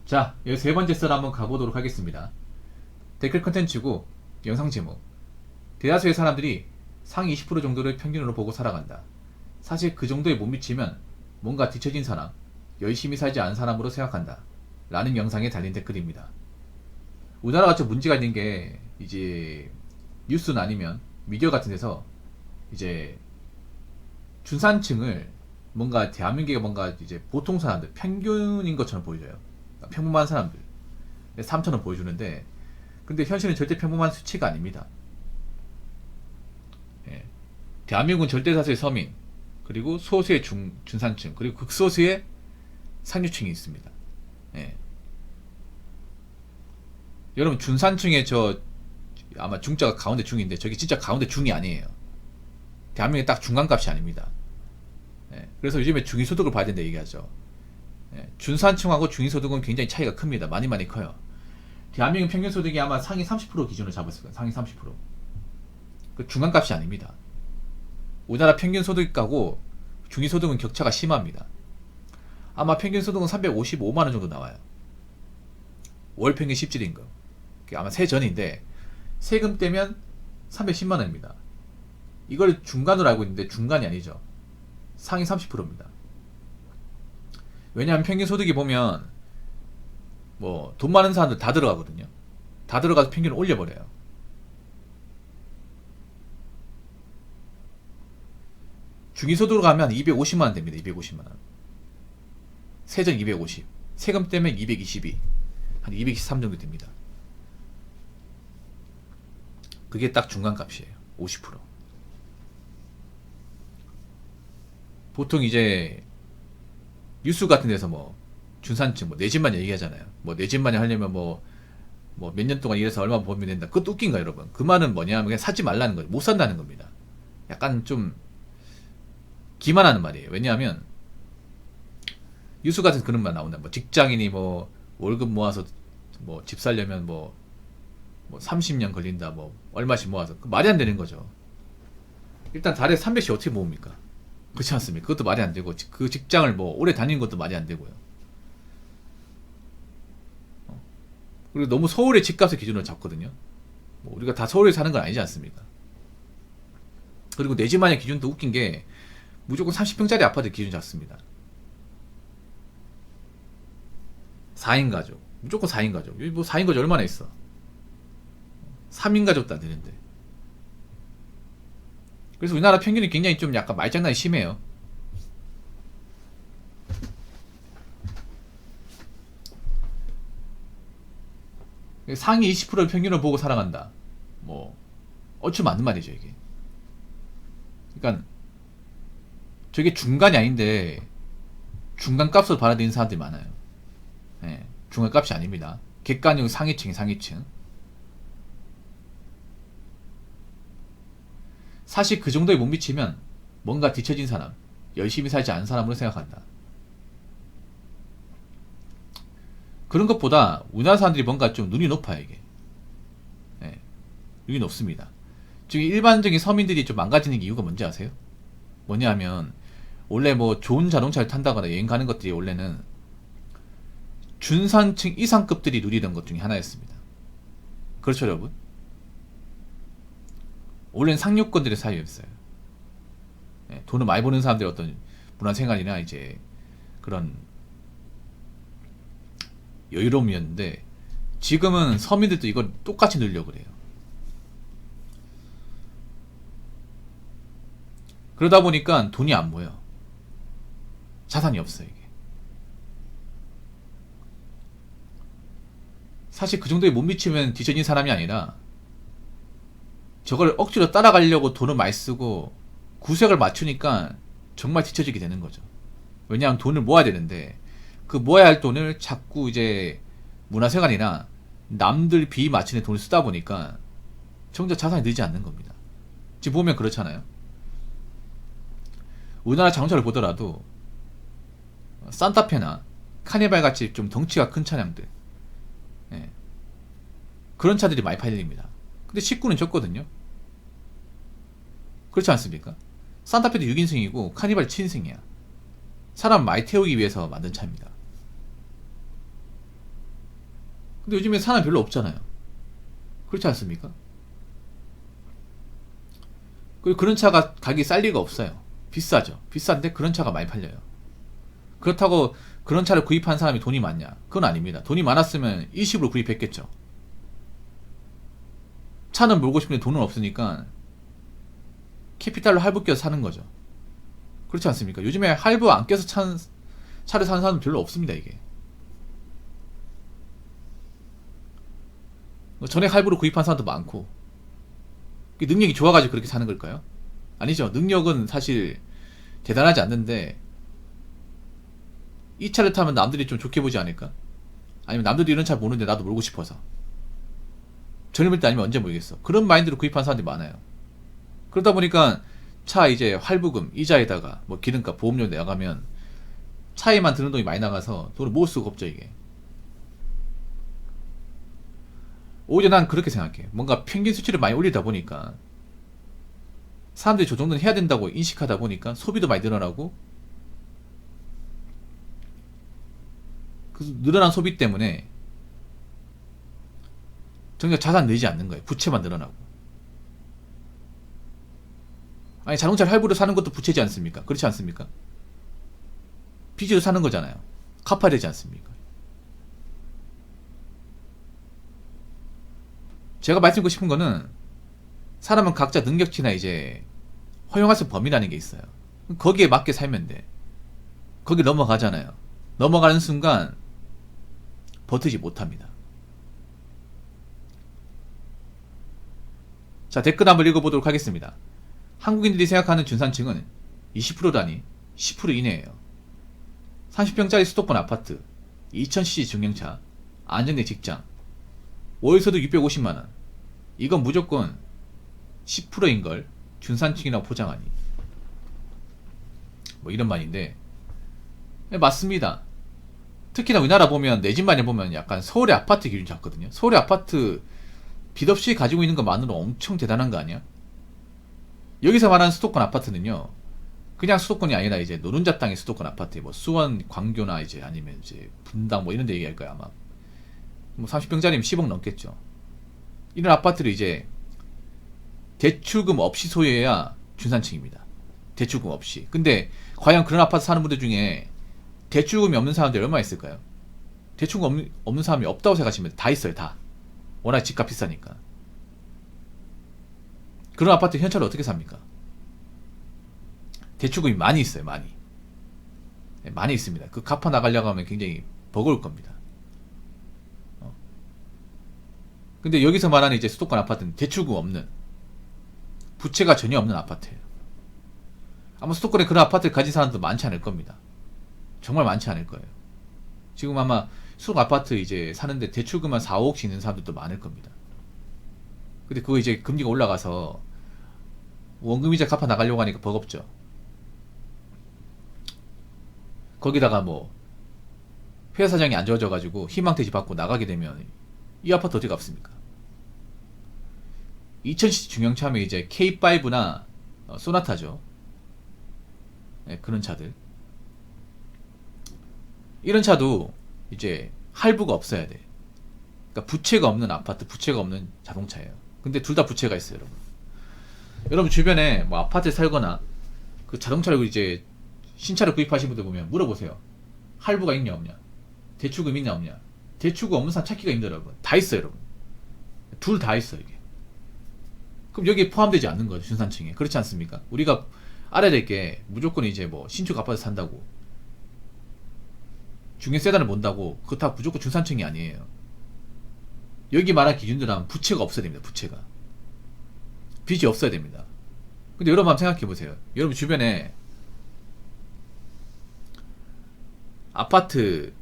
자, 여기 세 번째 썰 한번 가보도록 하겠습니다. 댓글 컨텐츠고 영상 제목. 대다수의 사람들이 상위 20% 정도를 평균으로 보고 살아간다. 사실 그 정도에 못 미치면 뭔가 뒤처진 사람, 열심히 살지 않은 사람으로 생각한다. 라는 영상에 달린 댓글입니다. 우리나라가 좀 문제가 있는 게 이제 뉴스나 아니면 미디어 같은 데서 이제 중산층을 뭔가 대한민국의 뭔가 이제 보통 사람들 평균인 것처럼 보여줘요. 평범한 사람들 3천원 보여주는데, 근데 현실은 절대 평범한 수치가 아닙니다. 예. 대한민국은 절대 다수의 서민, 그리고 소수의 중산층, 그리고 극소수의 상류층이 있습니다. 예. 여러분, 중산층의 아마 중자가 가운데 중인데 저기 진짜 가운데 중이 아니에요. 대한민국의 딱 중간값이 아닙니다. 예. 그래서 요즘에 중위소득을 봐야 된다 얘기하죠. 예. 중산층하고 중위소득은 굉장히 차이가 큽니다. 많이 커요. 대한민국 평균소득이 아마 상위 30% 기준으로 잡았을 거예요. 상위 30%. 그 중간값이 아닙니다. 우리나라 평균소득하고 중위소득은 격차가 심합니다. 아마 평균소득은 355만원 정도 나와요. 월평균 17임금. 아마 세전인데 세금 떼면 310만원입니다. 이걸 중간으로 알고 있는데 중간이 아니죠. 상위 30%입니다. 왜냐하면 평균소득이 보면 뭐 돈 많은 사람들 다 들어가거든요. 다 들어가서 평균을 올려버려요. 중위소득으로 가면 250만원 됩니다. 250만원. 세전 250. 세금 떼면 222. 한 223 정도 됩니다. 그게 딱 중간값이에요. 50%. 보통 이제 뉴스 같은 데서 뭐 중산층 뭐 내 집만 얘기하잖아요. 뭐 내 집만 하려면 뭐 몇 년 동안 일해서 얼마 벌면 된다. 그것도 웃긴가 여러분. 그 말은 뭐냐면 그냥 사지 말라는 거죠. 못 산다는 겁니다. 약간 좀 기만하는 말이에요. 왜냐하면 뉴스 같은 그런 말 나온다. 뭐 직장인이 뭐 월급 모아서 뭐 집 살려면 뭐 30년 걸린다. 뭐 얼마씩 모아서 그 말이 안 되는 거죠. 일단 달에 300씩 어떻게 모읍니까? 그렇지 않습니까? 그것도 말이 안 되고 그 직장을 뭐 오래 다니는 것도 말이 안 되고요. 그리고 너무 서울의 집값을 기준으로 잡거든요. 뭐 우리가 다 서울에 사는 건 아니지 않습니까? 그리고 내 집만의 기준도 웃긴 게 무조건 30평짜리 아파트 기준 잡습니다. 4인 가족. 무조건 4인 가족. 여기 뭐 4인 가족 얼마나 있어? 3인 가족도 안 되는데. 그래서 우리나라 평균이 굉장히 좀 약간 말장난이 심해요. 상위 20%를 평균을 보고 살아간다. 뭐 얼추 맞는 말이죠 이게. 그러니까 저게 중간이 아닌데 중간값으로 받아들이는 사람들이 많아요. 예, 중간값이 아닙니다. 객관적 상위층이 상위층. 사실 그 정도에 못 미치면 뭔가 뒤처진 사람, 열심히 살지 않은 사람으로 생각한다. 그런 것보다 우리나라 사람들이 뭔가 좀 눈이 높아요 이게. 예, 눈이 높습니다. 지금 일반적인 서민들이 좀 망가지는 이유가 뭔지 아세요? 뭐냐하면 원래 뭐 좋은 자동차를 탄다거나 여행 가는 것들이 원래는 중산층 이상급들이 누리던 것 중에 하나였습니다. 그렇죠 여러분? 원래는 상류권들의 사유였어요. 예, 돈을 많이 버는 사람들의 어떤 문화생활이나 이제 그런 여유로움이었는데 지금은 서민들도 이걸 똑같이 누리려고 그래요. 그러다 보니까 돈이 안 모여. 자산이 없어요 이게. 사실 그 정도에 못 미치면 뒤처진 사람이 아니라 저걸 억지로 따라가려고 돈을 많이 쓰고 구색을 맞추니까 정말 뒤처지게 되는 거죠. 왜냐하면 돈을 모아야 되는데 그 모아야 할 돈을 자꾸 이제 문화생활이나 남들 비위 맞추는 돈을 쓰다 보니까 정작 자산이 늘지 않는 겁니다. 지금 보면 그렇잖아요. 우리나라 자동차를 보더라도 산타페나 카니발 같이 좀 덩치가 큰 차량들, 예, 그런 차들이 많이 팔립니다. 근데 식구는 적거든요. 그렇지 않습니까? 산타페도 6인승이고 카니발 7인승이야. 사람 많이 태우기 위해서 만든 차입니다. 근데 요즘에 사람 별로 없잖아요. 그렇지 않습니까? 그리고 그런 차가 가격이 쌀 리가 없어요. 비싸죠. 비싼데 그런 차가 많이 팔려요. 그렇다고 그런 차를 구입한 사람이 돈이 많냐? 그건 아닙니다. 돈이 많았으면 일시불로 구입했겠죠. 차는 몰고 싶은데 돈은 없으니까 캐피탈로 할부 껴서 사는 거죠. 그렇지 않습니까? 요즘에 할부 안 껴서 차를 사는 사람은 별로 없습니다, 이게. 전액 할부로 구입한 사람도 많고. 능력이 좋아가지고 그렇게 사는 걸까요? 아니죠. 능력은 사실 대단하지 않는데 이 차를 타면 남들이 좀 좋게 보지 않을까? 아니면 남들도 이런 차 모르는데 나도 몰고 싶어서. 젊을 때 아니면 언제 모르겠어. 그런 마인드로 구입한 사람들이 많아요. 그러다 보니까 차 이제 할부금, 이자에다가 뭐 기름값, 보험료 내가면 차에만 드는 돈이 많이 나가서 돈을 모을 수가 없죠, 이게. 오히려 난 그렇게 생각해. 뭔가 평균 수치를 많이 올리다 보니까 사람들이 저 정도는 해야 된다고 인식하다 보니까 소비도 많이 늘어나고, 그 늘어난 소비 때문에 정작 자산 늘지 않는 거예요. 부채만 늘어나고. 아니, 자동차를 할부로 사는 것도 부채지 않습니까? 그렇지 않습니까? 빚으로 사는 거잖아요. 갚아야 되지 않습니까? 제가 말씀드리고 싶은 거는, 사람은 각자 능력치나 이제 허용할 수 범위라는 게 있어요. 거기에 맞게 살면 돼. 거기 넘어가잖아요. 넘어가는 순간 버티지 못합니다. 자, 댓글 한번 읽어보도록 하겠습니다. 한국인들이 생각하는 중산층은 20%다니 10% 이내예요. 30평짜리 수도권 아파트, 2000cc 중형차, 안정된 직장, 월소득 650만원. 이건 무조건 10%인걸 중산층이라고 포장하니. 뭐 이런 말인데, 네, 맞습니다. 특히나 우리나라 보면 내 집 마냥 보면 약간 서울의 아파트 기준 잡거든요. 서울의 아파트 빚 없이 가지고 있는 것만으로 엄청 대단한 거 아니야? 여기서 말하는 수도권 아파트는요, 그냥 수도권이 아니라 이제 노른자 땅의 수도권 아파트, 뭐 수원, 광교나 이제 아니면 이제 분당 뭐 이런 데 얘기할 거야 아마. 뭐 30평짜리면 10억 넘겠죠. 이런 아파트를 이제 대출금 없이 소유해야 중산층입니다. 대출금 없이. 근데 과연 그런 아파트 사는 분들 중에 대출금이 없는 사람들이 얼마나 있을까요? 대출금 없는 사람이 없다고 생각하시면 다 있어요, 다. 워낙 집값 비싸니까. 그런 아파트 현찰을 어떻게 삽니까? 대출금이 많이 있어요, 많이. 네, 많이 있습니다. 그 갚아 나가려고 하면 굉장히 버거울 겁니다. 근데 여기서 말하는 이제 수도권 아파트는 대출금 없는, 부채가 전혀 없는 아파트예요. 아마 수도권에 그런 아파트를 가진 사람도 많지 않을 겁니다. 정말 많지 않을 거예요. 지금 아마 수도권 아파트 이제 사는데 대출금만 4, 5억씩 있는 사람들도 많을 겁니다. 근데 그거 이제 금리가 올라가서 원금이자 갚아 나가려고 하니까 버겁죠. 거기다가 뭐 회사 사정이 안 좋아져가지고 희망퇴직 받고 나가게 되면 이 아파트 어떻게 갚습니까? 2000cc 중형차면 이제 K5나 소나타죠. 네, 그런 차들. 이런 차도 이제 할부가 없어야 돼. 그러니까 부채가 없는 아파트, 부채가 없는 자동차예요. 근데 둘 다 부채가 있어요, 여러분. 여러분 주변에 뭐 아파트에 살거나 그 자동차를 이제 신차를 구입하신 분들 보면 물어보세요. 할부가 있냐 없냐? 대출금 있냐 없냐? 대출금 없는 사람 찾기가 힘들어요, 여러분. 다 있어요, 여러분. 둘 다 있어요, 이게. 그럼 여기에 포함되지 않는 거죠, 중산층에. 그렇지 않습니까? 우리가 알아야 될 게, 무조건 이제 뭐 신축 아파트 산다고, 중형 세단을 본다고 그거 다 무조건 중산층이 아니에요. 여기 말한 기준들은 부채가 없어야 됩니다. 부채가. 빚이 없어야 됩니다. 근데 여러분 한번 생각해 보세요. 여러분 주변에 아파트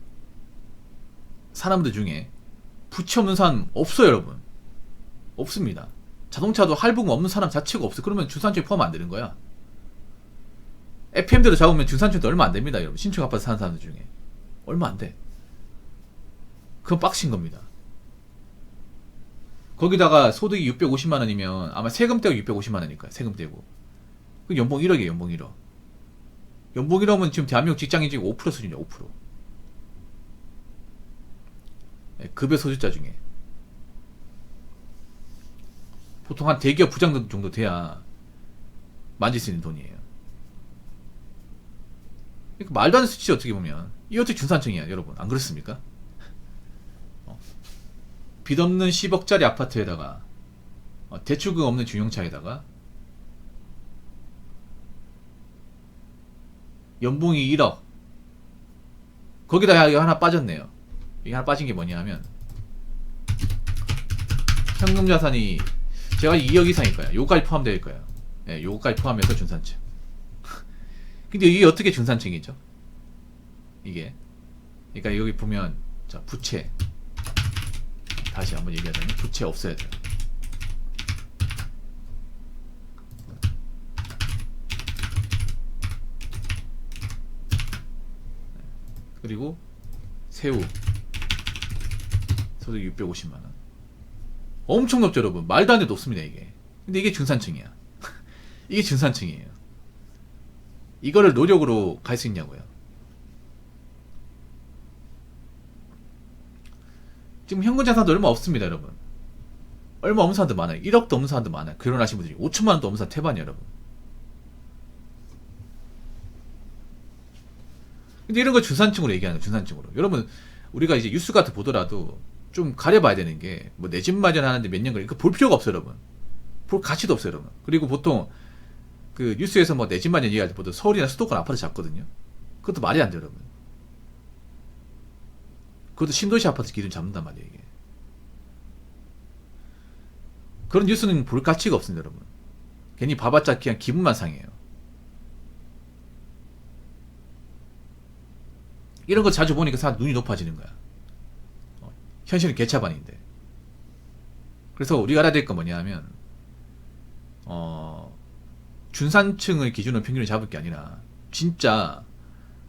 사람들 중에 부채 없는 사람 없어요, 여러분. 없습니다. 자동차도 할부금 없는 사람 자체가 없어. 그러면 중산층에 포함 안 되는 거야. FM대로 잡으면 중산층도 얼마 안 됩니다, 여러분. 신축 아파트 사는 사람들 중에 얼마 안 돼. 그건 빡신 겁니다. 거기다가 소득이 650만 원이면 아마 세금 떼고 650만 원이니까요. 세금 떼고. 그 연봉 1억이에요, 연봉 1억. 연봉 1억은 지금 대한민국 직장인 중에 5% 수준이에요, 5%. 급여 소득자 중에 보통 한 대기업 부장 정도 돼야 만질 수 있는 돈이에요. 그러니까 말도 안 되는 수치죠. 어떻게 보면 이 어떻게 중산층이야 여러분, 안 그렇습니까? 빚 없는 10억짜리 아파트에다가 대출금 없는 중형차에다가 연봉이 1억, 거기다 이거 하나 빠졌네요. 이게 하나 빠진 게 뭐냐 하면 현금 자산이 제가 2억 이상일 거야. 요거까지 포함될 거예요. 예, 요거까지 포함해서 중산층. 근데 이게 어떻게 중산층이죠? 이게 그러니까 여기 보면 자, 부채 다시 한번 얘기하자면 부채 없어야 돼요. 그리고 세후 소득이 650만원, 엄청 높죠 여러분. 말도 안 돼 높습니다 이게. 근데 이게 중산층이야. 이게 중산층이에요. 이거를 노력으로 갈 수 있냐고요. 지금 현금 자산도 얼마 없습니다 여러분. 얼마 없는 사람도 많아요. 1억도 없는 사람도 많아요. 결혼하신 분들이 5천만원도 없는 사람 태반이에요 여러분. 근데 이런 걸 중산층으로 얘기하는 거예요. 중산층으로. 여러분 우리가 이제 뉴스 같은 보더라도 좀 가려봐야 되는 게, 뭐 내 집 마련하는데 몇 년 걸려, 그 볼 필요가 없어요 여러분. 볼 가치도 없어요 여러분. 그리고 보통 그 뉴스에서 뭐 내 집 마련 얘기할 때 보통 서울이나 수도권 아파트 잡거든요. 그것도 말이 안 돼요 여러분. 그것도 신도시 아파트 기준 잡는단 말이에요 이게. 그런 뉴스는 볼 가치가 없습니다 여러분. 괜히 봐봤자 그냥 기분만 상해요. 이런 거 자주 보니까 사람 눈이 높아지는 거야. 현실은 개차반인데. 그래서 우리가 알아야 될 건 뭐냐 하면 중산층의 기준으로 평균을 잡을 게 아니라 진짜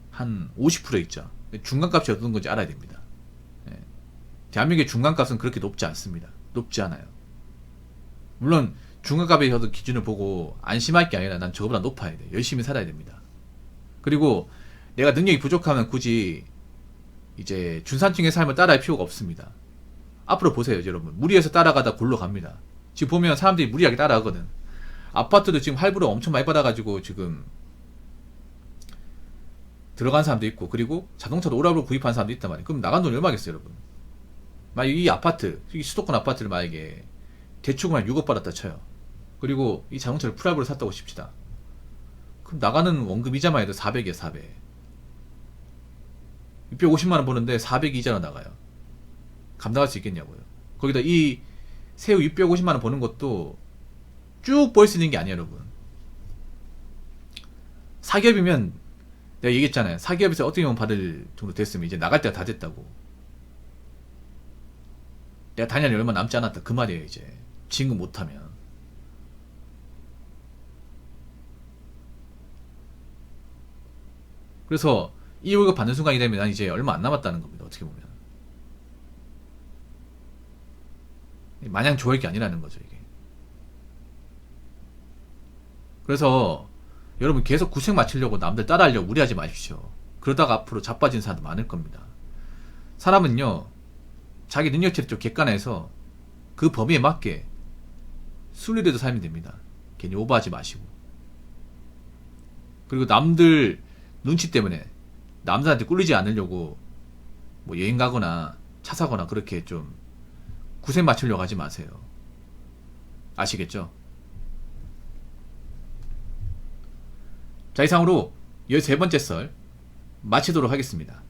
한 50% 있죠. 중간값이 어떤 건지 알아야 됩니다. 예. 대한민국의 중간값은 그렇게 높지 않습니다. 높지 않아요. 물론 중간값의 기준을 보고 안심할 게 아니라 난 저거보다 높아야 돼. 열심히 살아야 됩니다. 그리고 내가 능력이 부족하면 굳이 이제 중산층의 삶을 따라할 필요가 없습니다. 앞으로 보세요 여러분. 무리해서 따라가다 골로 갑니다. 지금 보면 사람들이 무리하게 따라가거든. 아파트도 지금 할부로 엄청 많이 받아가지고 지금 들어간 사람도 있고, 그리고 자동차도 오락으로 구입한 사람도 있단 말이에요. 그럼 나간 돈이 얼마겠어요 여러분. 만약 이 아파트, 이 수도권 아파트를 만약에 대출금 한 6억 받았다 쳐요. 그리고 이 자동차를 풀할부로 샀다고 칩시다. 그럼 나가는 원금 이자만 해도 400이에요 400. 650만원 버는데 400 이자로 나가요. 감당할 수 있겠냐고요. 거기다 이 세후 650만원 버는 것도 쭉 벌 수 있는 게 아니에요 여러분. 사기업이면 내가 얘기했잖아요. 사기업에서 어떻게 보면 받을 정도 됐으면 이제 나갈 때가 다 됐다고. 내가 단연히 얼마 남지 않았다 그 말이에요 이제. 진급 못하면. 그래서 이 월급 받는 순간이 되면 난 이제 얼마 안 남았다는 겁니다. 어떻게 보면. 마냥 좋을 게 아니라는 거죠 이게. 그래서 여러분 계속 구색 맞추려고 남들 따라하려고 무리하지 마십시오. 그러다가 앞으로 자빠진 사람도 많을 겁니다. 사람은요 자기 능력치를 좀 객관해서 그 범위에 맞게 순리대로 살면 됩니다. 괜히 오버하지 마시고. 그리고 남들 눈치 때문에 남들한테 꿀리지 않으려고 뭐 여행 가거나 차 사거나 그렇게 좀 구색 맞추려고 하지 마세요. 아시겠죠? 자, 이상으로 13번째 썰 마치도록 하겠습니다.